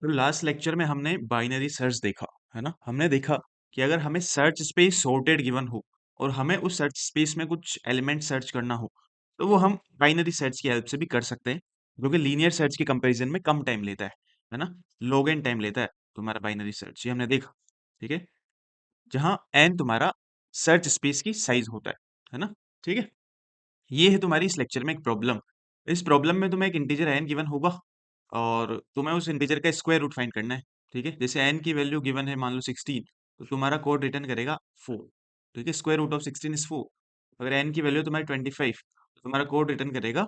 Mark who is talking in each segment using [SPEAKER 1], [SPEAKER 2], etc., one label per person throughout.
[SPEAKER 1] तो last lecture में हमने बाइनरी सर्च देखा, है ना? हमने देखा कि अगर हमें सर्च स्पेस सॉर्टेड गिवन हो और हमें उस सर्च स्पेस में कुछ एलिमेंट सर्च करना हो, तो वो हम बाइनरी सर्च की हेल्प से भी कर सकते हैं, जो कि लीनियर सर्च के कंपैरिजन में कम टाइम लेता है ना? लॉग एन टाइम लेता है तुम्हारा बाइनरी सर्च, ये हमने देखा, ठीक है? जहाँ एन तुम्हारा सर्च स्पेस की साइज होता है ना? ठीक है? ये है तुम्हारी इस लेक्चर में एक प्रॉब्लम। इस प्रॉब्लम में तुम्हें एक इंटीजर एन गिवन होगा और तुम्हें उस इंटीजर का स्क्वायर रूट फाइंड करना है। ठीक है, जैसे एन की वैल्यू गिवन है मान लो 16, तो तुम्हारा कोड रिटर्न करेगा 4। ठीक है, स्क्वायर रूट ऑफ 16 इज 4। अगर एन की वैल्यू तुम्हारी 25, तो तुम्हारा कोड रिटर्न करेगा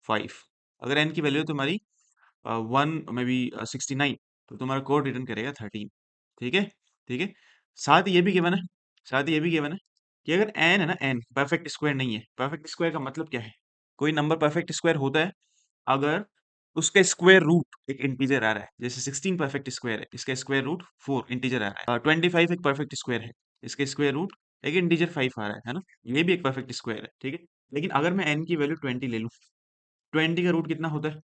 [SPEAKER 1] 5। अगर एन की वैल्यू तुम्हारी 69, तो तुम्हारा कोड रिटर्न करेगा 13। ठीक है, ठीक है। साथ ही ये भी गिवन है, साथ ही ये भी गिवन है कि अगर एन है ना, एन परफेक्ट स्क्वायर नहीं है। परफेक्ट स्क्वायर का मतलब क्या है? कोई नंबर परफेक्ट स्क्वायर होता है अगर उसका स्क्वायर रूट एक इंटीजर आ रहा है। जैसे 16 परफेक्ट स्क्वायर है, इसका स्क्वायर रूट 4 इंटीजर आ रहा है। 25 एक परफेक्ट स्क्वायर है, इसका स्क्वायर रूट एक इंटीजर 5 आ रहा है ना? ये भी एक परफेक्ट स्क्वायर है, ठीक है। लेकिन अगर मैं एन की वैल्यू 20 ले लूं, 20 का रूट कितना होता है?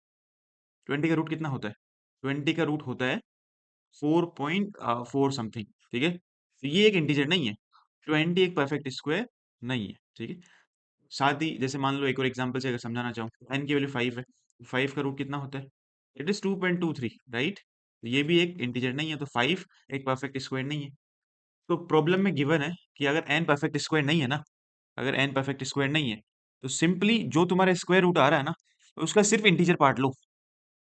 [SPEAKER 1] 20 का रूट कितना होता है? 20 का रूट होता है 4.4 समथिंग, ठीक है। तो ये एक इंटीजर नहीं है, 20 एक परफेक्ट स्क्वायर नहीं है, ठीक है। साथ ही जैसे मान लो एक और एग्जांपल से अगर समझाना चाहूँ, एन की वैल्यू 5 है, 5 का रूट कितना होता है? It is 2.23, right. ये भी एक इंटीजर नहीं है, तो 5 एक परफेक्ट स्क्वायर नहीं है। तो प्रॉब्लम में गिवन है कि अगर एन परफेक्ट स्क्वायर नहीं है ना, अगर एन परफेक्ट स्क्वायर नहीं है, तो सिंपली जो तुम्हारा स्क्वायर रूट आ रहा है ना, उसका सिर्फ इंटीजर पार्ट लो।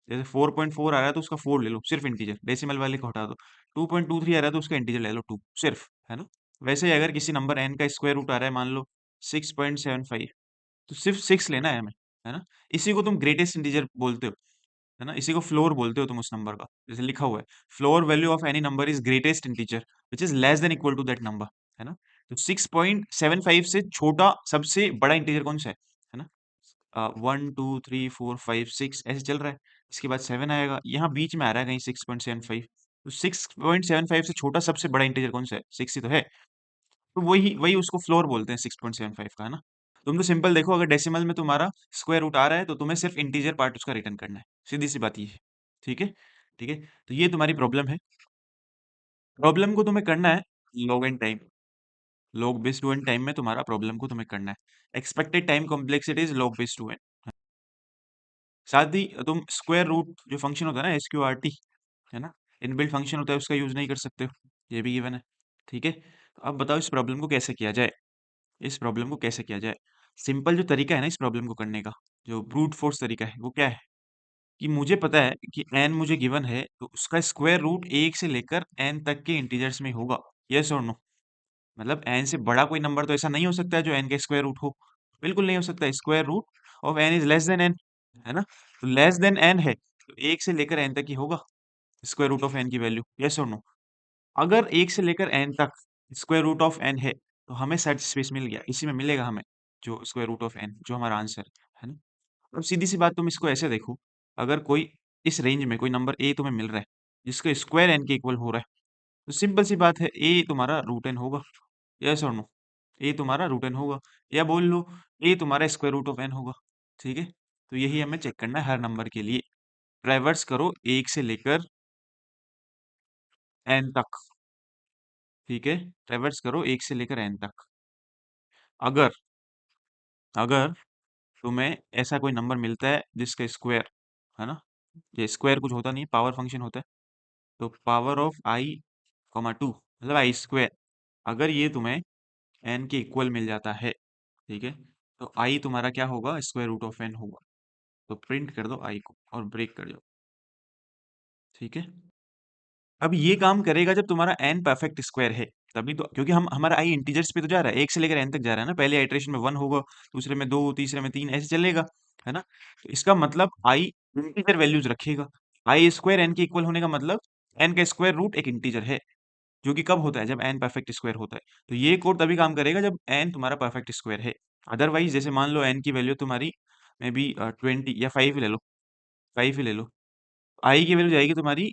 [SPEAKER 1] जैसे 4.4 आ रहा है तो उसका 4 ले लो, सिर्फ इंटीजर, डेसिमल वाले को हटा दो। 2.23 आ रहा है तो उसका इंटीजर ले लो 2 सिर्फ, है ना। वैसे ही अगर किसी नंबर n का स्क्वायर रूट आ रहा है मान लो 6.75, तो सिर्फ 6 लेना है हमें, है ना। इसी को तुम ग्रेटेस्ट इंटीजर बोलते हो, है ना। इसी को फ्लोर बोलते हो तुम उस नंबर का, जैसे लिखा हुआ है floor value of any number is greatest integer which is less than equal to that number, है ना। तो 6.75 से छोटा सबसे बड़ा इंटीजर कौन सा है ना। 1 2 3 4 5 6 ऐसे चल रहा है, इसके बाद 7 आएगा, यहाँ बीच में आ रहा है कहीं 6.75। तो 6.75 से छोटा सबसे बड़ा इंटीजर कौन सा है? 6 ही तो है। तो वही वही उसको फ्लोर बोलते हैं 6.75 का, है ना। तुम तो सिंपल देखो, अगर डेसिमल में तुम्हारा स्क्वायर रूट आ रहा है तो तुम्हें सिर्फ इंटीजर पार्ट उसका रिटर्न करना है, सीधी सी बात ये है। ठीक है, ठीक है। तो ये तुम्हारी प्रॉब्लम है। प्रॉब्लम को तुम्हें करना है log n time, log base two n time में तुम्हारा प्रॉब्लम को तुम्हें करना है। Expected time complexity is log base two n. साथ ही तुम स्क्वायर रूट जो फंक्शन होता है ना, SQRT, है ना, इनबिल्ट फंक्शन होता है, उसका यूज नहीं कर सकते हो, ये भी गिवन है। ठीक है, तो अब बताओ इस प्रॉब्लम को कैसे किया जाए। इस प्रॉब्लम को कैसे किया जाए? सिंपल जो तरीका है ना इस प्रॉब्लम को करने का, जो ब्रूट फोर्स तरीका है, वो क्या है कि मुझे पता है कि n मुझे गिवन है तो उसका स्क्वायर रूट 1 से लेकर n तक के इंटीजर्स में होगा। यस और नो? मतलब n से बड़ा कोई नंबर तो ऐसा नहीं हो सकता है जो n का स्क्वायर रूट हो, बिल्कुल नहीं हो सकता। Square root of n is less than n, है ना। तो लेस देन n है तो 1 से लेकर n तक ही होगा स्क्वायर रूट ऑफ n की वैल्यू। यस और नो? अगर 1 से लेकर n तक स्क्वायर रूट ऑफ n है तो हमें सर्च स्पेस मिल गया, इसी में मिलेगा हमें जो स्क्वायर रूट ऑफ n, जो हमारा आंसर है ना। अब सीधी सी बात, तुम इसको ऐसे देखो, अगर कोई इस रेंज में कोई नंबर a तुम्हें मिल रहा है जिसका स्क्वायर n के इक्वल हो रहा है, तो सिंपल सी बात है a तुम्हारा रूट n होगा। यस और नो? a तुम्हारा रूट n होगा, या बोल लो a तुम्हारा स्क्वायर रूट ऑफ n होगा। ठीक है, तो यही हमें चेक करना है हर नंबर के लिए। ट्रैवर्स करो 1 से लेकर n तक, ठीक है, ट्रैवर्स करो 1 से लेकर n तक। अगर अगर तुम्हें ऐसा कोई नंबर मिलता है जिसका स्क्वायर, है ना, ये स्क्वायर कुछ होता नहीं, पावर फंक्शन होता है, तो पावर ऑफ i कॉमा 2 मतलब आई स्क्वायर, अगर ये तुम्हें n के इक्वल मिल जाता है, ठीक है, तो i तुम्हारा क्या होगा? स्क्वायर रूट ऑफ n होगा। तो प्रिंट कर दो i को और ब्रेक कर दो। ठीक है, अब ये काम करेगा जब तुम्हारा n परफेक्ट स्क्वायर है, तभी तो, क्योंकि हम हमारा i इंटीजर्स पे तो जा रहा है, 1 से लेकर n तक जा रहा है ना। पहले इटरेशन में 1 होगा, दूसरे में 2, तीसरे में 3, ऐसे चलेगा, है ना। तो इसका मतलब i इंटीजर वैल्यूज रखेगा। आई स्क्वायर n के इक्वल होने का मतलब n का स्क्वायर रूट एक इंटीजर है, जो कि कब होता है? जब n परफेक्ट स्क्वायर होता है। तो ये कोड तभी काम करेगा जब n तुम्हारा परफेक्ट स्क्वायर है। अदरवाइज जैसे मान लो n की वैल्यू तुम्हारी मे बी 20 या 5 ही ले लो, 5 ही ले लो, i की वैल्यू जाएगी तुम्हारी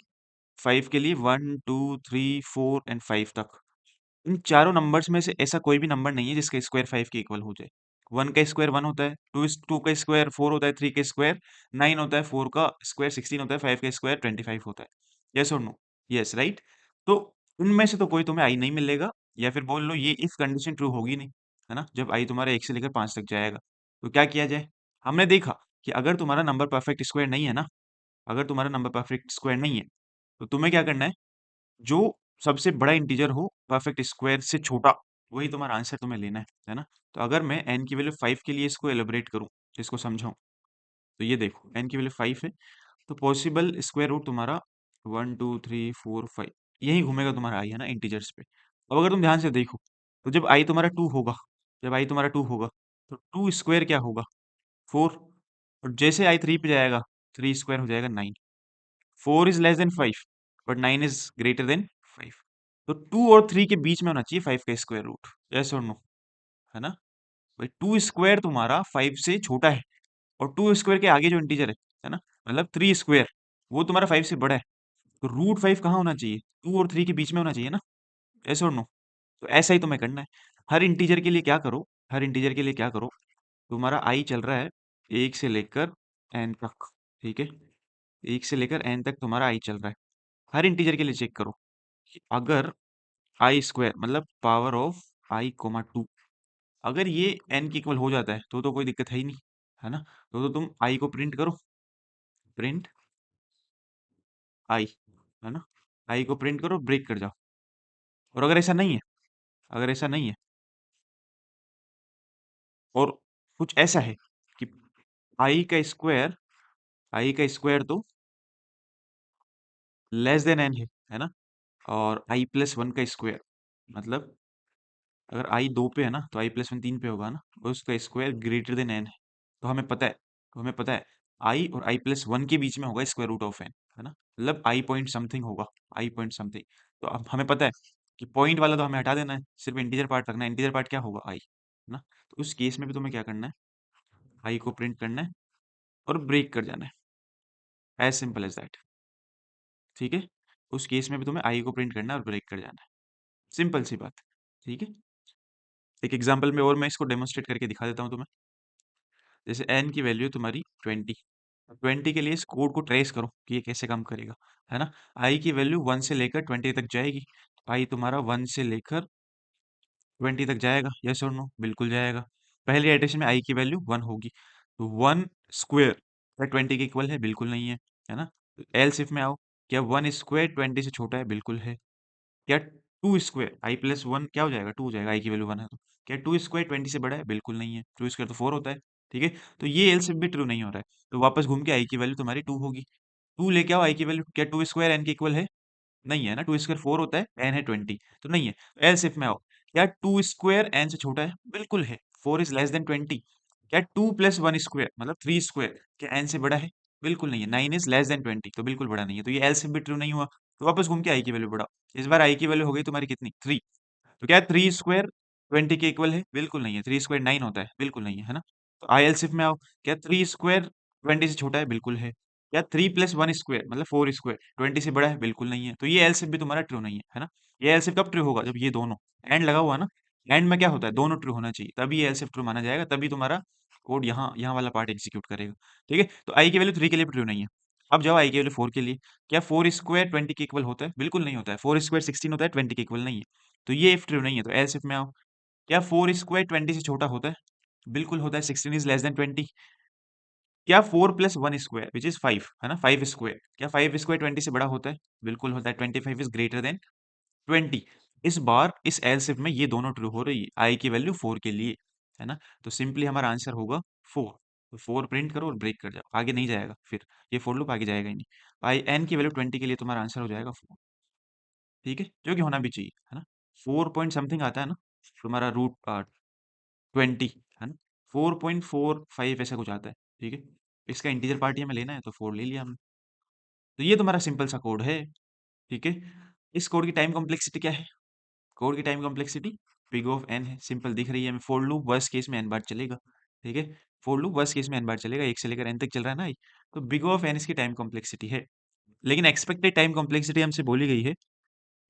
[SPEAKER 1] 5 के लिए 1 2 3 4 एंड 5 तक। इन चारों नंबर्स में से ऐसा कोई भी नंबर नहीं है जिसका स्क्वायर 5 के इक्वल हो जाए। वन का स्क्वायर वन होता है, टू का स्क्वायर फोर होता है, थ्री का स्क्वायर नाइन होता है, फोर का स्क्वायर 16 होता है, फाइव का स्क्वायर 25 होता है। यस और नो? Yes, right. तो उनमें से तो कोई तुम्हें आई नहीं मिलेगा, या फिर बोल लो ये इफ कंडीशन ट्रू होगी नहीं, है ना, जब आई तुम्हारा एक से लेकर पांच तक जाएगा। तो क्या किया जाए? हमने देखा कि अगर तुम्हारा नंबर परफेक्ट स्क्वायर नहीं है ना, अगर तुम्हारा नंबर परफेक्ट स्क्वायर नहीं है, तो तुम्हें क्या करना है, जो सबसे बड़ा इंटीजर हो परफेक्ट स्क्वायर से छोटा, वही तुम्हारा आंसर तुम्हें लेना है ना। तो अगर मैं n की वैल्यू 5 के लिए इसको एलिब्रेट करूं, इसको समझाऊं, तो ये देखो n की वैल्यू 5 है, तो पॉसिबल स्क्वायर रूट तुम्हारा 1 2 3 4 5, यही घूमेगा तुम्हारा आई, है ना, इंटीजर्स पे। अब अगर तुम ध्यान से देखो, तो जब आई तुम्हारा 2 होगा, जब आई तुम्हारा 2 होगा, तो 2 स्क्वायर क्या होगा? 4। और जैसे आई 3 पे जाएगा, 3 स्क्वायर हो जाएगा 9। 4 is less then 5, but 9 is greater than 5। तो 2 और 3 के बीच में होना चाहिए 5 का स्क्वायर रूट। यस और नो? है ना? भाई 2 स्क्वायर तुम्हारा 5 से छोटा है, और 2 स्क्वायर के आगे जो इंटीजर है ना, मतलब 3 स्क्वायर, वो तुम्हारा 5 से बड़ा है। तो रूट 5 कहाँ होना चाहिए? 2 और 3 के बीच में होना चाहिए ना। यस और नो? तो ऐसा ही तुम्हें करना है। हर इंटीजर के लिए क्या करो, हर इंटीजर के लिए क्या करो, तुम्हारा आई चल रहा है 1 से लेकर n तक, ठीक है? 1 से लेकर n तक तुम्हारा आई चल रहा है। हर इंटीजर के लिए चेक करो कि अगर आई स्क्वायर मतलब power of I comma two, अगर ये n की इक्वल हो जाता है तो कोई दिक्कत है ही नहीं, है ना। तो तुम आई को प्रिंट करो, प्रिंट आई, है ना, आई को प्रिंट करो, ब्रेक कर जाओ। और अगर ऐसा नहीं है, अगर ऐसा नहीं है, और कुछ ऐसा है कि आई का स्क्वायर, आई का स्क्वायर तो लेस देन एन है ना, और आई प्लस वन का स्क्वायर, मतलब अगर आई दो पे है ना, तो आई प्लस वन तीन पे होगा ना, और उसका स्क्वायर ग्रेटर देन एन है। तो हमें पता है, तो हमें पता है आई और आई प्लस वन के बीच में होगा स्क्वायर रूट ऑफ एन, है ना, मतलब आई पॉइंट समथिंग होगा, आई पॉइंट समथिंग। तो अब हमें पता है कि पॉइंट वाला तो हमें हटा देना है, सिर्फ इंटीजर पार्ट रखना है। इंटीजर पार्ट क्या होगा? आई, है ना। तो उस केस में भी तुम्हें क्या करना है, आई को प्रिंट करना है और ब्रेक कर जाना है, एज सिंपल एज दैट, ठीक है। उस केस में भी तुम्हें आई को प्रिंट करना है और ब्रेक कर जाना है, सिंपल सी बात, ठीक है। एक एग्जांपल में और मैं इसको डेमोन्स्ट्रेट करके दिखा देता हूँ तुम्हें। जैसे n की वैल्यू तुम्हारी 20, 20 के लिए इस कोड को ट्रेस करो कि ये कैसे काम करेगा, है ना। i की वैल्यू 1 से लेकर 20 तक जाएगी, i तुम्हारा 1 से लेकर 20 तक जाएगा। यस और नो? बिल्कुल जाएगा। पहली इटरेशन में i की वैल्यू 1 होगी, तो 1 स्क्वायर क्या 20 के इक्वल है? बिल्कुल नहीं है ना। एल्स इफ में आओ, क्या 1 स्क्वायर 20 से छोटा है? बिल्कुल है। क्या 2 स्क्वायर आई प्लस वन क्या हो जाएगा? 2 हो जाएगा, आई की वैल्यू 1 है तो। क्या 2 स्क्वायर 20 से बड़ा है? बिल्कुल नहीं है। 2 स्क्वायर तो 4 होता है, ठीक है। तो ये एलसीएम भी ट्रू नहीं हो रहा है, तो वापस घूम के आई की वैल्यू तुम्हारी 2 होगी। 2 लेके आओ आई की वैल्यू। क्या 2 स्क्वायर एन के इक्वल है? नहीं है ना। 2 स्क्वायर 4 होता है, एन है 20, तो नहीं है। एलसीएफ में आओ, क्या 2 स्क्वायर एन से छोटा है? बिल्कुल है। 4 इज लेस देन 20। क्या 2 प्लस 1 स्क्वायर मतलब 3 स्क्वायर क्या एन से बड़ा है? बिल्कुल नहीं है। 9 इज लेस देन 20, तो बिल्कुल बड़ा नहीं है। तो ये एलसीएफ भी ट्रू नहीं हुआ, तो वापस घूम के आई की वैल्यू बढ़ाओ। इस बार आई की वैल्यू हो गई तुम्हारी कितनी? 3। तो क्या 3 स्क्वायर 20 के इक्वल है? बिल्कुल नहीं है। 3 स्क्वायर 9 होता है, बिल्कुल नहीं है ना। तो आई एलसीएफ में आओ, क्या 3 स्क्वायर 20 से छोटा है? बिल्कुल है। क्या 3 प्लस 1 स्क्वायर मतलब 4 स्क्वायर 20 से बड़ा है? बिल्कुल नहीं है। तो ये एलसीएफ भी तुम्हारा ट्रू नहीं है ना। ये एलसीएफ कब ट्रू होगा? जब ये दोनों एंड लगा हुआ है ना, एंड में क्या होता है? दोनों ट्रू होना चाहिए, तभी ये एलसीएफ ट्रू माना जाएगा, तभी तुम्हारा कोड यहाँ यहाँ वाला पार्ट एग्जीक्यूट करेगा, ठीक है। तो आई की वैल्यू 3 के लिए ट्रू नहीं है। अब जाओ आई की वैल्यू 4 के लिए। क्या 4 स्क्वायर 20 के इक्वल होता है? बिल्कुल नहीं होता है। 4 स्क्वायर 16 होता है, 20 के इक्वल नहीं है। तो ये इफ ट्रू नहीं है, तो एल्स इफ में आओ, क्या 4 स्क्वायर 20 से छोटा होता है? बिल्कुल होता है। 16 इज लेस देन 20। क्या 4 प्लस 1 स्क्वायर विच इज 5, है ना, 5 स्क्वायर क्या 5 स्क्वायर 20 से बड़ा होता है? बिल्कुल होता है। 25 इज ग्रेटर देन 20। इस बार इस एल्स इफ में ये दोनों ट्रू हो रही है, आई की वैल्यू 4 के लिए, है ना। तो सिंपली हमारा आंसर होगा 4। तो 4 प्रिंट करो और ब्रेक कर जाओ, आगे नहीं जाएगा, फिर ये फोर लूप आगे जाएगा ही नहीं। आई एन की वैल्यू 20 के लिए तुम्हारा आंसर हो जाएगा 4, ठीक है, जो कि होना भी चाहिए, है ना। 4 पॉइंट समथिंग आता है ना तुम्हारा रूट 20, है ना। 4.45 ऐसा कुछ आता है, ठीक है। इसका इंटीजर पार्ट ही हमें लेना है, तो 4 ले लिया हमने। तो ये तुम्हारा सिंपल सा कोड है, ठीक है। इस कोड की टाइम कॉम्प्लेक्सिटी क्या है? कोड की time complexity big of n है, सिंपल दिख रही है हमें। फोर लूप वर्स्ट केस में एन बार चलेगा, ठीक है। फोर लूप वर्स्ट केस में एन बार चलेगा, एक से लेकर एन तक चल रहा है ना ये। तो बिग ऑफ एन इसकी टाइम कॉम्प्लेक्सिटी है, लेकिन एक्सपेक्टेड टाइम कॉम्प्लेक्सिटी हमसे बोली गई है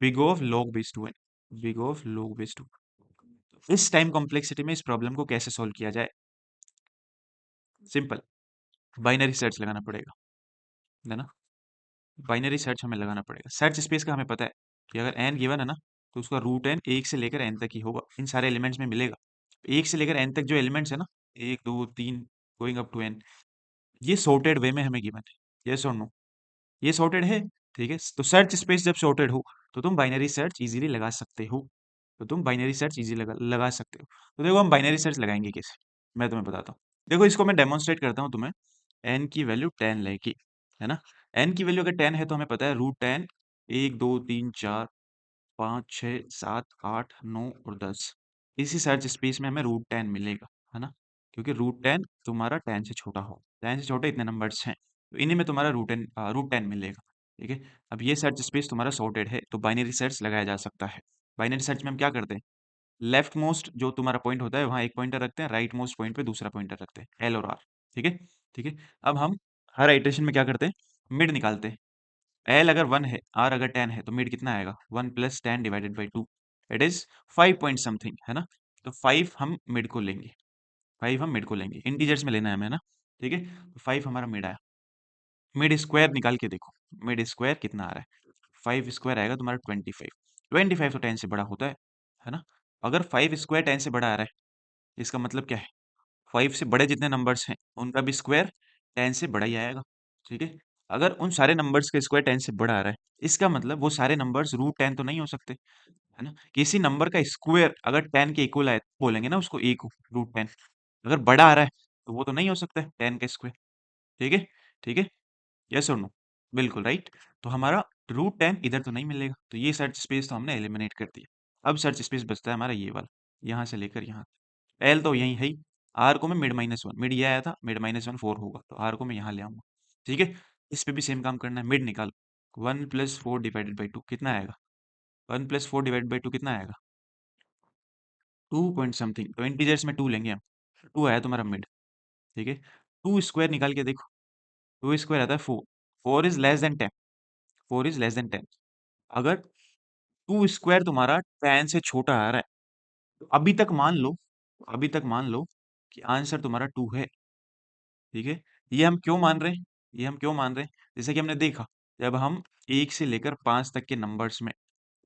[SPEAKER 1] big of log base two n, big of log base two. इस टाइम कॉम्प्लेक्सिटी में इस प्रॉब्लम को कैसे सॉल्व किया जाए? सिंपल, बाइनरी सर्च लगाना पड़ेगा, है ना? बाइनरी सर्च हमें लगाना पड़ेगा। सर्च स्पेस का हमें पता है कि अगर n गिवन है ना, तो उसका रूट n 1 से लेकर n तक ही होगा, इन सारे एलिमेंट्स में मिलेगा। 1 से लेकर n तक जो एलिमेंट्स है ना, 1 2 3 गोइंग अप टू n, ये सॉर्टेड वे में हमें गिवन है। यस और नो? ये सॉर्टेड है, ठीक है? तो सर्च स्पेस जब सॉर्टेड हो तो तुम बाइनरी सर्च इजीली लगा सकते हो। तो तुम बाइनरी सर्च इजी लगा सकते हो। तो देखो हम बाइनरी सर्च लगाएंगे कैसे, मैं तुम्हें बताता हूँ। देखो इसको मैं डेमोन्स्ट्रेट करता हूँ तुम्हें। n की वैल्यू 10 लेके, है ना? n की वैल्यू अगर 10 है तो हमें पता है रूट 10 1 2 3 4 5 6 7 8 9 और 10, इसी सर्च स्पेस में हमें रूट 10 मिलेगा, है ना? क्योंकि रूट 10 तुम्हारा 10 से छोटा हो, 10 से छोटे इतने नंबर्स हैं, तो इन्हीं में तुम्हारा रूट 10 मिलेगा, ठीक है? अब ये सर्च स्पेस तुम्हारा सॉर्टेड है तो बाइनरी सर्च लगाया जा सकता है। बाइनरी सर्च में हम क्या करते हैं, लेफ्ट मोस्ट जो तुम्हारा पॉइंट होता है वहां एक पॉइंटर रखते हैं, राइट मोस्ट पॉइंट पे दूसरा पॉइंटर रखते हैं, एल और आर, ठीक है? ठीक है। अब हम हर आइटरेशन में क्या करते हैं, मिड निकालते हैं। एल अगर 1 है, आर अगर 10 है, तो मिड कितना आएगा, 1 plus 10 divided by 2, it is 5 point something, है ना? तो 5 हम मिड को लेंगे, 5 हम मिड को लेंगे, इंटीजर्स में लेना है हमें ना, ठीक है? तो 5 हमारा मिड आया। मिड स्क्वायर निकाल के देखो, मिड स्क्वायर कितना आ रहा है, 5 स्क्वायर आएगा तुम्हारा 25, 25 तो 10 से बड़ा होता है ना? अगर 5 स्क्वायर 10 से बड़ा आ रहा है, इसका मतलब क्या है, 5 से बड़े जितने नंबर्स हैं उनका भी स्क्वायर 10 से बड़ा ही आएगा, ठीक है? अगर उन सारे नंबर्स का स्क्वायर 10 से बड़ा आ रहा है, इसका मतलब वो सारे नंबर्स रूट 10 तो नहीं हो सकते, है ना? किसी नंबर का स्क्वायर अगर 10 के इक्वल आए तो बोलेंगे ना उसको एक रूट 10, अगर बड़ा आ रहा है तो वो तो नहीं हो सकता है 10 का स्क्वायर, ठीक है? ठीक है? यस और नो? बिल्कुल राइट। तो हमारा रूट 10 इधर तो नहीं मिलेगा, तो ये सर्च स्पेस तो हमने एलिमिनेट कर दिया। अब सर्च स्पेस बचता है हमारा ये वाला, यहाँ से लेकर यहाँ, एल तो यही है ही, आर को मैं मिड माइनस वन, मिड ये आया था, मिड माइनस वन 4 होगा, तो आर को मैं यहाँ ले आऊंगा, ठीक है? इस पे भी सेम काम करना है, मिड निकाल, 1 + 4 डिवाइडेड बाई 2 कितना आएगा, 1 + 4 डिवाइडेड बाई 2 कितना आएगा, 2 पॉइंट समथिंग, तो इंटीजर्स में 2 लेंगे हम, 2 आया तुम्हारा मिड, ठीक है? 2 स्क्वायर निकाल के देखो, 2 स्क्वायर आता है 4, 4 is less then 10, 4 is less then 10। अगर 2 स्क्वायर तुम्हारा 10 से छोटा आ रहा है, तो अभी तक मान लो कि आंसर तुम्हारा 2 है, ठीक है? ये हम क्यों मान रहे हैं, ये हम क्यों मान रहे हैं, जैसे कि हमने देखा, जब हम 1 से लेकर 5 तक के नंबर्स में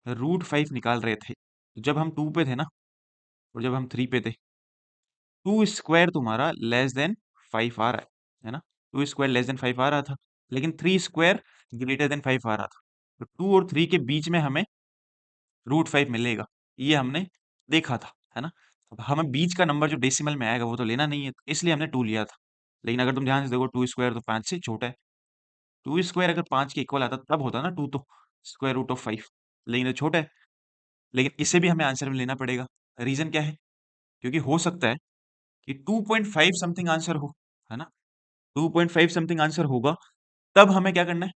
[SPEAKER 1] रूट 5 निकाल रहे थे, तो जब हम 2 पे थे ना, और जब हम 3 पे थे, 2 स्क्वायर तुम्हारा लेस देन 5 आ रहा है ना? 2 स्क्वायर लेस देन 5 आ रहा था, लेकिन 3 स्क्वायर ग्रेटर देन 5 आ रहा था, तो 2 और 3 के बीच में हमें रूट 5 मिलेगा, ये हमने देखा था, है ना? अब हमें बीच का नंबर जो डेसिमल में आएगा वो तो लेना नहीं है, तो इसलिए हमने 2 लिया था। लेकिन अगर तुम ध्यान से देखो 2 स्क्वायर तो 5 से छोटा है, 2 स्क्वायर अगर 5 के इक्वल आता तब होता ना 2 तो स्क्वायर रूट ऑफ 5, लेकिन ये छोटा है, लेकिन इसे भी हमें आंसर में लेना पड़ेगा। रीजन क्या है, क्योंकि हो सकता है कि 2.5 समथिंग आंसर हो, है ना? 2.5 समथिंग आंसर होगा, तब हमें क्या करना है,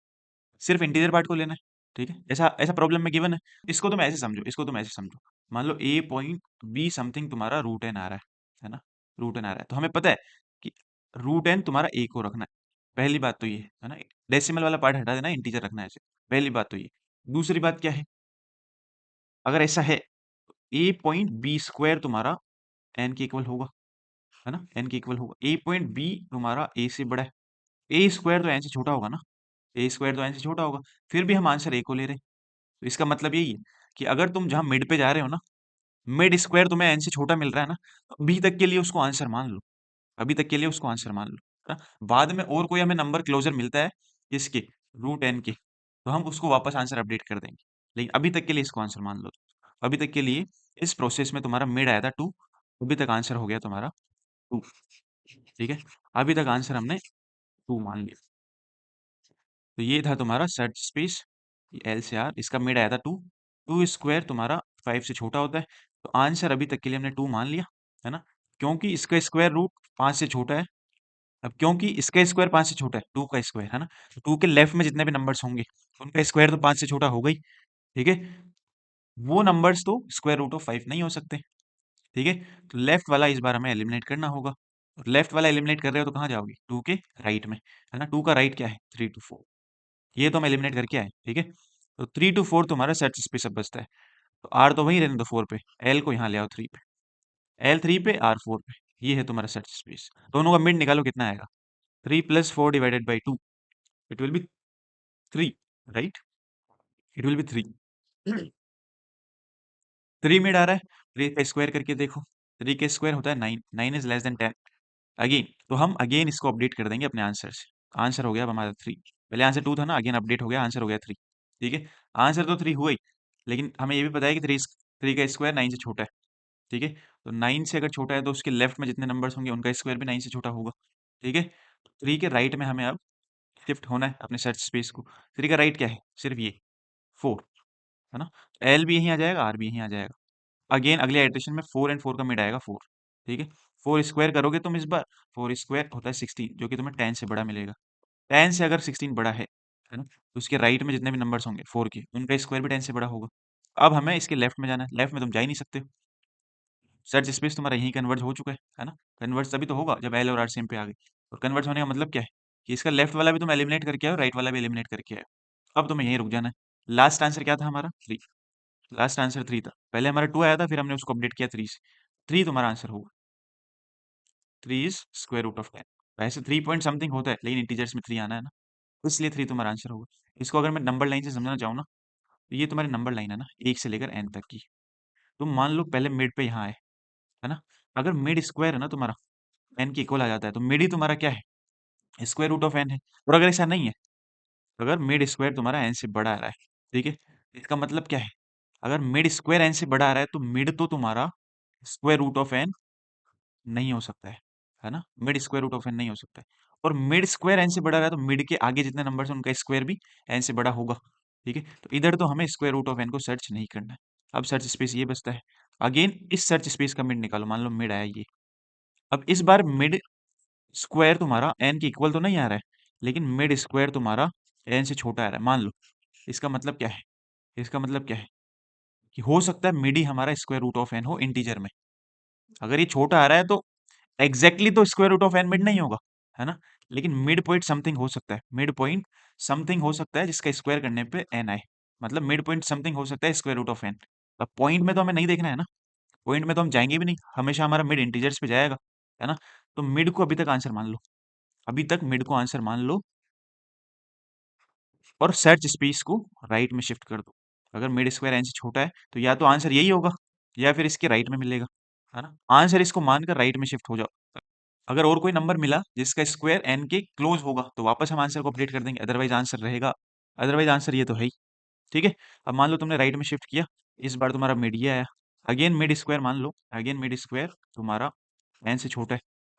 [SPEAKER 1] सिर्फ इंटीजर पार्ट को लेना है, ठीक है? ऐसा ऐसा प्रॉब्लम में गिवन है। इसको तुम ऐसे समझो, इसको तुम ऐसे समझो, मान लो ए पॉइंट बी समथिंग तुम्हारा रूट एन आ रहा है ना? रूट एन आ रहा है, तो हमें पता है कि रूट एन तुम्हारा ए को रखना है, पहली बात तो ये है ना, डेसिमल वाला पार्ट हटा देना, इंटीजर रखना है ऐसे, पहली बात तो ये। दूसरी बात क्या है, अगर ऐसा है तो ए पॉइंट बी स्क्वायर तुम्हारा एन के इक्वल होगा, है ना? एन के इक्वल होगा, ए पॉइंट बी तुम्हारा ए से बड़ा है, ए स्क्वायर तो एन से छोटा होगा ना, ए स्क्वायर तो एन से छोटा होगा, फिर भी हम आंसर ए को ले रहे हैं, तो इसका मतलब यही है कि अगर तुम जहां मिड पे जा रहे हो ना, मिड स्क्वायर तुम्हें एन से छोटा मिल रहा है ना, तो अभी तक के लिए उसको आंसर मान लो, अभी तक के लिए उसको आंसर मान लो, है ना? बाद में और कोई हमें नंबर क्लोजर मिलता है किसके, रूट एन के, तो हम उसको वापस आंसर अपडेट कर देंगे, लेकिन अभी तक के लिए इसको आंसर मान लो। अभी तक के लिए इस प्रोसेस में तुम्हारा मिड आया था 2, अभी तक आंसर हो गया तुम्हारा 2, ठीक है? अभी तक आंसर हमने 2 मान लिया। तो ये था तुम्हारा सर्च स्पेस, एल से आर, इसका मिड आया था 2, 2 स्क्वायर तुम्हारा 5 से छोटा होता है, तो आंसर अभी तक के लिए हमने 2 मान लिया, है ना? क्योंकि इसका स्क्वायर रूट 5 से छोटा है, अब क्योंकि इसका स्क्वायर 5 से छोटा है, 2 का स्क्वायर, है ना? तो 2 के लेफ्ट में जितने भी नंबर्स होंगे, उनका स्क्वायर तो 5 से छोटा होगा ही, ठीक है? वो नंबर्स तो स्क्वायर रूट ऑफ 5 नहीं हो सकते, ठीक है? तो लेफ्ट वाला इस बार हमें एलिमिनेट करना होगा, और लेफ्ट वाला एलिमिनेट कर रहे हो तो कहाँ जाओगे, 2 के राइट में, है ना? 2 का राइट क्या है, 3 to 4, ये तो हम एलिमिनेट करके आए, ठीक है? तो 3 to 4 तुम्हारा सर्च स्पेस अब बचता है, तो आर तो वहीं रहने दो 4 पे, एल को यहाँ ले आओ 3 पे, एल थ्री पे आर फोर पे, ये है तुम्हारा सर्च स्पेस। दोनों का मिड निकालो कितना आएगा, 3 + 4 / 2, it will be 3, right, it will be 3। 3 mid आ रहा है, 3 का स्क्वायर करके देखो, 3 का स्क्वायर होता है 9, 9 इज लेस देन 10। अगेन तो हम अगेन इसको अपडेट कर देंगे अपने आंसर से। आंसर हो गया अब हमारा 3, पहले आंसर 2 था ना, अगेन अपडेट हो गया, आंसर हो गया 3। ठीक है, आंसर तो 3 हुआ ही, लेकिन हमें ये भी पता है कि 3 का स्क्वायर 9 से छोटा है। ठीक है, तो 9 से अगर छोटा है तो उसके लेफ्ट में जितने नंबर्स होंगे उनका स्क्वायर भी 9 से छोटा होगा। ठीक है, 3 के राइट में हमें अब शिफ्ट होना है अपने सर्च स्पेस को। 3 का राइट क्या है, सिर्फ ये 4, है ना, एल भी यहीं आ जाएगा, आर भी यहीं आ जाएगा। अगेन अगले आइट्रेशन में 4 एंड 4 का मिड आएगा 4। ठीक है, 4 स्क्वायर करोगे तुम इस बार, 4 स्क्वायर होता है 16, जो कि तुम्हें 10 से बड़ा मिलेगा। 10 से अगर 16 बड़ा है ना, तो उसके राइट में जितने भी नंबर्स होंगे 4 के, उनका स्क्वायर भी 10 से बड़ा होगा। अब हमें इसके लेफ्ट में जाना है, लेफ्ट में तुम जा ही नहीं सकते, सर्च स्पेस तुम्हारा यहीं कन्वर्ज हो चुका है ना। कन्वर्ज तभी तो होगा जब एल और आर सेम पे आ गए। और कन्वर्ज होने का मतलब क्या है, कि इसका लेफ्ट वाला भी तुम एलिमिनेट करके आओ, राइट वाला भी एलिमिनेट करके आओ। अब तुम्हें यहीं रुक जाना है। लास्ट आंसर क्या था हमारा, 3। लास्ट आंसर 3 था, पहले हमारा 2 आया था, फिर हमने उसको अपडेट किया 3 से। 3 तुम्हारा आंसर होगा, 3 इज स्क्वायर रूट ऑफ 10। वैसे 3 पॉइंट समथिंग होता है, लेकिन इंटीजर्स में 3 आना है ना, तो इसलिए 3 तुम्हारा आंसर होगा। इसको अगर मैं नंबर लाइन से समझना चाहूँ ना, तो ये तुम्हारी नंबर लाइन है ना, 1 से लेकर n तक की। तुम मान लो पहले मिड पे यहाँ आए, है ना, अगर मिड स्क्वायर है ना तुम्हारा n के इक्वल आ जाता है, तो मिड ही तुम्हारा क्या है, स्क्वायर रूट ऑफ n है। और अगर ऐसा नहीं है, अगर मिड स्क्वायर तुम्हारा n से बड़ा आ रहा है, ठीक है, इसका मतलब क्या है, अगर मिड स्क्वायर n से बड़ा आ रहा है, तो मिड तो तुम्हारा स्क्वायर रूट ऑफ n नहीं हो सकता है ना, mid square root of n नहीं हो सकता है। और मिड स्क्वायर n से बड़ा रहा है, तो मिड के आगे जितने नंबर हैं उनका स्क्वायर भी n से बड़ा होगा। ठीक है, तो इधर तो हमें स्क्वायर रूट ऑफ n को सर्च नहीं करना है। अब सर्च स्पेस ये बचता है। अगेन इस सर्च स्पेस का मिड निकालो, मान लो मिड आया ये। अब इस बार मिड स्क्वायर तुम्हारा n के इक्वल तो नहीं आ रहा है, लेकिन मिड स्क्वायर तुम्हारा n से छोटा आ रहा है, मान लो। इसका मतलब क्या है, इसका मतलब क्या है, कि हो सकता है मिड ही हमारा स्क्वायर रूट ऑफ n हो इंटीजर में। अगर ये छोटा आ रहा है तो एग्जैक्टली तो square root of n mid नहीं होगा, है ना, लेकिन मिड पॉइंट समथिंग हो सकता है, मिड पॉइंट समथिंग हो सकता है जिसका स्क्वायर करने पे n आए। मतलब मिड पॉइंट समथिंग हो सकता है स्क्वायर रूट ऑफ n। अब पॉइंट में तो हमें नहीं देखना है ना, पॉइंट में तो हम जाएंगे भी नहीं, हमेशा हमारा मिड इंटीजर्स पे जाएगा, है ना। तो मिड को अभी तक आंसर मान लो, अभी तक मिड को आंसर मान लो, और सर्च स्पेस को राइट में शिफ्ट कर दो। अगर मिड स्क्वायर n से छोटा है, तो या तो आंसर यही होगा, या फिर इसके राइट में मिलेगा, है ना। आंसर इसको मानकर राइट में शिफ्ट हो जाओ। अगर और कोई नंबर मिला जिसका स्क्वायर n के क्लोज होगा, तो वापस हम आंसर को अपडेट कर देंगे, अदरवाइज आंसर रहेगा, अदरवाइज आंसर ये तो है ही। ठीक है, अब मान लो तुमने राइट में शिफ्ट किया, इस बार तुम्हारा मिड ये आया। अगेन मिड स्क्वायर मान लो, अगेन मिड स्क्वायर तुम्हारा n से छोटा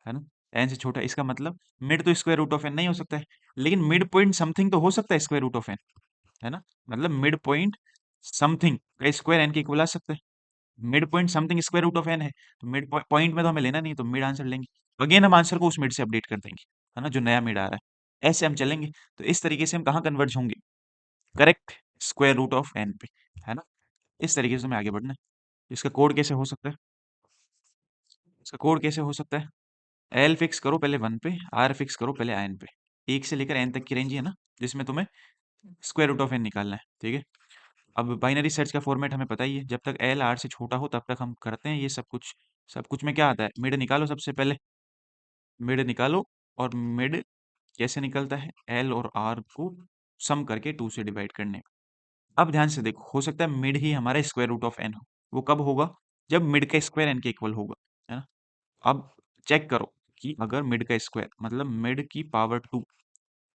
[SPEAKER 1] है ना, n से छोटा है, इसका मतलब मिड तो स्क्वायर रूट ऑफ n नहीं हो सकता है, लेकिन मिड पॉइंट समथिंग तो हो सकता है स्क्वायर रूट ऑफ n, है ना। मतलब मिड पॉइंट समथिंग का स्क्वायर n के इक्वल आ सकता है। Mid point something square root of n है, तो मिड पॉइंट में तो हमें लेना नहीं, तो मिड आंसर लेंगे। अगेन हम आंसर को उस मिड से अपडेट कर देंगे, है ना, जो नया मिड आ रहा है। ऐसे हम चलेंगे, तो इस तरीके से हम कहाँ कन्वर्ज होंगे, correct square root of n पे, है ना। इस तरीके से हमें आगे बढ़ना है। इसका कोड कैसे हो सकता है, इसका कोड कैसे हो सकता है, एल फिक्स करो पहले 1 पे, आर फिक्स करो पहले n पे। 1 से लेकर n तक की रेंज है ना, जिसमें तुम्हें स्क्वायर रूट ऑफ n निकालना है। ठीक है, अब बाइनरी सर्च का फॉर्मेट हमें पता ही है, जब तक एल आर से छोटा हो तब तक हम करते हैं ये सब कुछ। सब कुछ में क्या आता है, मिड निकालो सबसे पहले, मिड निकालो। और मिड कैसे निकलता है, एल और आर को सम करके 2 से डिवाइड करने। अब ध्यान से देखो, हो सकता है मिड ही हमारा स्क्वायर रूट ऑफ n हो। वो कब होगा, जब मिड का स्क्वायर n के इक्वल होगा, है ना। अब चेक करो कि अगर मिड का स्क्वायर मतलब मिड की पावर 2,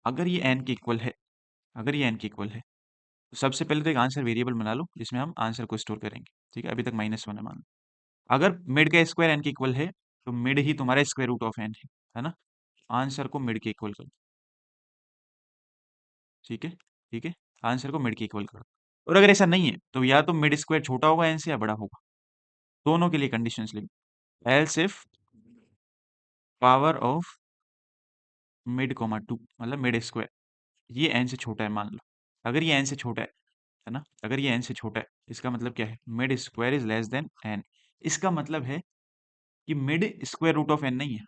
[SPEAKER 1] अगर ये n के इक्वल है, अगर ये n के इक्वल है, तो सबसे पहले तो एक आंसर वेरिएबल बना लो जिसमें हम आंसर को स्टोर करेंगे। ठीक है, अभी तक -1 है मान लो। अगर मिड का स्क्वायर n के इक्वल है, तो मिड ही तुम्हारा स्क्वायर रूट ऑफ n है ना। आंसर को मिड के इक्वल कर, ठीक है, ठीक है, आंसर को मिड के इक्वल कर। और अगर ऐसा नहीं है, तो या तो मिड स्क्वायर छोटा होगा n से या बड़ा होगा। दोनों के लिए कंडीशंस लिख, else if power of mid comma 2 मतलब मिड स्क्वायर, ये n से छोटा है मान लो। अगर ये n से छोटा है ना, अगर ये n से छोटा है, इसका मतलब क्या है, mid square is less than n। इसका मतलब है कि mid square root of n नहीं है,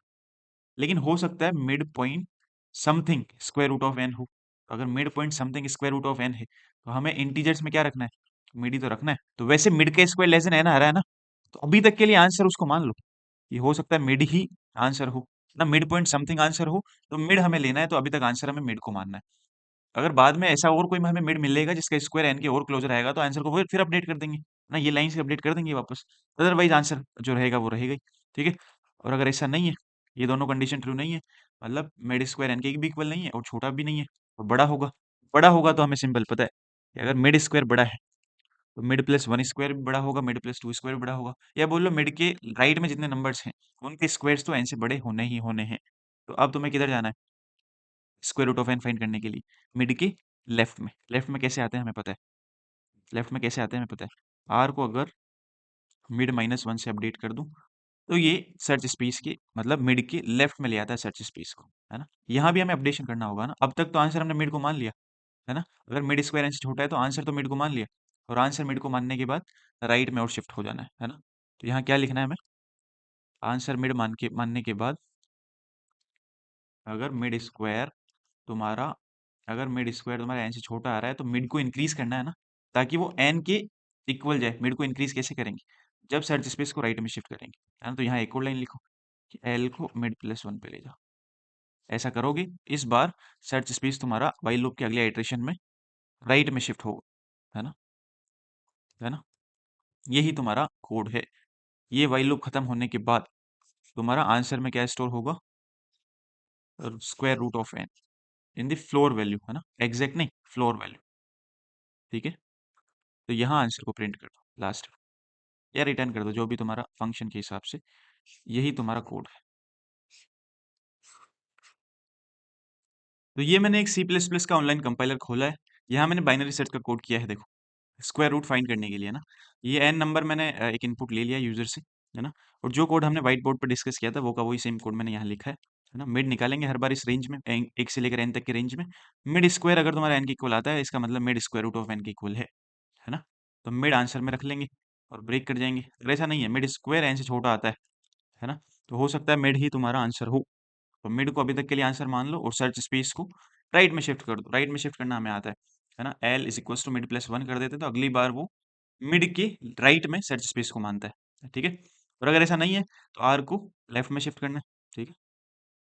[SPEAKER 1] लेकिन हो सकता है mid point something square root of n हो। तो अगर mid point something square root of n है, तो हमें इंटीजर्स में क्या रखना है, मिड ही तो रखना है। तो वैसे मिड का स्क्वायर लेस देन n आ रहा है ना, तो अभी तक के लिए आंसर उसको मान लो, ये हो सकता है मिड ही आंसर हो ना, मिड पॉइंट समथिंग आंसर हो, तो मिड हमें लेना है, तो अभी तक आंसर हमें मिड को मानना है। अगर बाद में ऐसा और कोई हमें मिड मिलेगा जिसका स्क्वायर एन के और क्लोजर आएगा, तो आंसर को फिर अपडेट कर देंगे ना, ये लाइन से अपडेट कर देंगे वापस। अदरवाइज आंसर जो रहेगा वो रहेगा ही। ठीक है। और अगर ऐसा नहीं है, ये दोनों कंडीशन ट्रू नहीं है, मतलब मिड स्क्वायर एन के भी इक्वल नहीं है और छोटा भी नहीं है और बड़ा होगा, बड़ा होगा तो हमें सिंपल पता है कि अगर मिड स्क्वायर बड़ा है तो मिड प्लस वन स्क्वायर भी बड़ा होगा, मिड प्लस टू स्क्वायर भी बड़ा होगा, या बोल लो मिड के राइट में जितने नंबर्स हैं उनके स्क्वायर्स तो एन से बड़े होने ही होने हैं। तो अब तुम्हें किधर जाना है square root of n find करने के लिए? मिड के लेफ्ट में। लेफ्ट में कैसे आते हैं हमें पता है, लेफ्ट में कैसे आते हैं हमें पता है। आर को अगर मिड माइनस वन से अपडेट कर दूं, तो ये सर्च स्पेस के मतलब मिड के लेफ्ट में ले आता है सर्च स्पेस को, है ना। यहाँ भी हमें अपडेशन करना होगा ना, अब तक तो आंसर हमने मिड को मान लिया, है ना। अगर मिड स्क्वायर एन से छोटा है तो आंसर तो मिड को मान लिया, और आंसर मिड को मानने के बाद राइट में और शिफ्ट हो जाना है ना। तो यहाँ क्या लिखना है हमें, आंसर मिड मानने के बाद अगर मिड स्क्वायर तुम्हारा अगर मिड स्क्वायर तुम्हारा एन से छोटा आ रहा है तो मिड को इंक्रीज करना है ना, ताकि वो एन के इक्वल जाए। मिड को इंक्रीज कैसे करेंगे, जब सर्च स्पेस को राइट में शिफ्ट करेंगे, है ना। तो यहाँ एक और लाइन लिखो कि एल को मिड प्लस वन पे ले जाओ। ऐसा करोगे इस बार सर्च स्पेस तुम्हारा वाइल लूप के अगले आइट्रेशन में राइट में शिफ्ट होगा, है ना, है ना। यही तुम्हारा कोड है। ये वाइल लूप खत्म होने के बाद तुम्हारा आंसर में क्या स्टोर होगा, square root of n in the floor value, है ना, एग्जैक्ट नहीं, फ्लोर वैल्यू। ठीक है। तो यहाँ आंसर को प्रिंट कर दो लास्ट, या रिटर्न कर दो, जो भी तुम्हारा फंक्शन के हिसाब से। यही तुम्हारा कोड है। तो ये मैंने एक सी प्लस प्लस का ऑनलाइन कंपाइलर खोला है, यहाँ मैंने बाइनरी सर्च का कोड किया है, देखो स्क्वायर रूट फाइंड करने के लिए ना। ये एन नंबर मैंने एक इनपुट ले लिया यूजर से, है ना। और जो कोड हमने व्हाइट बोर्ड पर डिस्कस किया था वो का वही सेम कोड मैंने यहाँ लिखा है ना। मिड निकालेंगे हर बार इस रेंज में, एक से लेकर एन तक के रेंज में। मिड स्क्वायर अगर तुम्हारा एन के इक्वल आता है, इसका मतलब mid square root of n के इक्वल है ना। तो मिड आंसर में रख लेंगे और ब्रेक कर जाएंगे। अगर ऐसा नहीं है, मिड स्क्वायर एन से छोटा आता है ना, तो हो सकता है मिड ही तुम्हारा आंसर हो। तो मिड को अभी तक के लिए आंसर मान लो और सर्च स्पेस को राइट में शिफ्ट कर दो। राइट में शिफ्ट करना हमें आता है ना। L is equal to mid plus one कर देते तो अगली बार वो मिड के राइट में सर्च स्पेस को मानता है। ठीक है। और अगर ऐसा नहीं है तो आर को लेफ्ट में शिफ्ट करना है। ठीक है,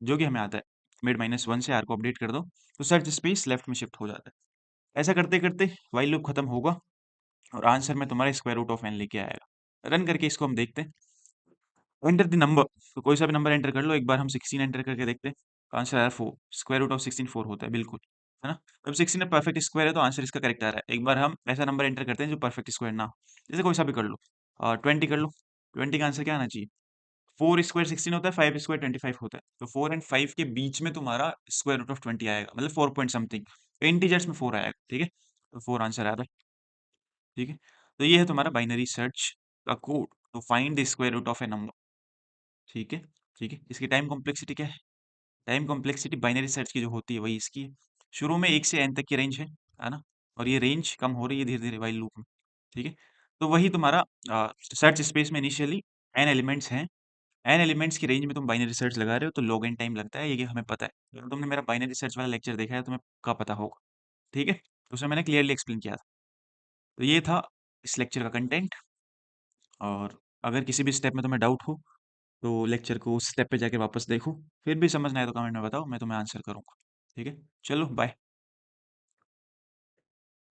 [SPEAKER 1] जो कि हमें आता है। मिड माइनस वन से आर को अपडेट कर दो तो सर्च स्पेस लेफ्ट में शिफ्ट हो जाता है। ऐसा करते करते वाइल लूप खत्म होगा और आंसर में तुम्हारे स्क्वायर रूट ऑफ एन लेके आएगा। रन करके इसको हम देखते हैं। एंटर द नंबर, तो कोई सा भी नंबर एंटर कर लो। एक बार हम 16 एंटर करके देखते हैं। तो आंसर आया 4। स्क्वायर रूट ऑफ 16 4 होता है बिल्कुल, है ना। अब 16 परफेक्ट स्क्वायर है तो आंसर इसका करेक्ट आ रहा है। एक बार हम ऐसा नंबर एंटर करते हैं जो परफेक्ट स्क्वायर ना हो, जैसे कोई सा भी कर लो। 20 कर लो। 20 का आंसर क्या आना चाहिए, 4 स्क्वायर 16 होता है, 5 स्क्वायर 25 होता है, तो 4 एंड 5 के बीच में तुम्हारा स्क्वायर रूट ऑफ 20 आएगा, मतलब 4 पॉइंट समथिंग। इंटीजर्स में 4 आएगा। ठीक है, तो 4 आंसर आ रहा है। ठीक है। तो ये है तुम्हारा बाइनरी सर्च का code to find the square root of a number. ठीक है। ठीक है, इसकी टाइम कॉम्प्लेक्सिटी क्या है, टाइम कॉम्प्लेक्सिटी बाइनरी सर्च की जो होती है वही इसकी है। शुरू में 1 से n तक की रेंज है ना, और ये रेंज कम हो रही है धीरे धीरे वाइल लूप में। ठीक है। तो वही तुम्हारा सर्च स्पेस में इनिशियली n एलिमेंट्स हैं। n एलिमेंट्स की रेंज में तुम बाइनरी सर्च लगा रहे हो तो log n टाइम लगता है, ये कि हमें पता है। अगर तुमने मेरा बाइनरी सर्च वाला लेक्चर देखा है तो तुम्हें का पता होगा। ठीक है, तो उसमें मैंने क्लियरली एक्सप्लेन किया था। तो ये था इस लेक्चर का कंटेंट। और अगर किसी भी स्टेप में तुम्हें डाउट हो तो लेक्चर को उस स्टेप पे जाके वापस देखो। फिर भी समझ ना आए तो कमेंट में बताओ, मैं तुम्हें आंसर करूँगा। ठीक है, चलो बाय।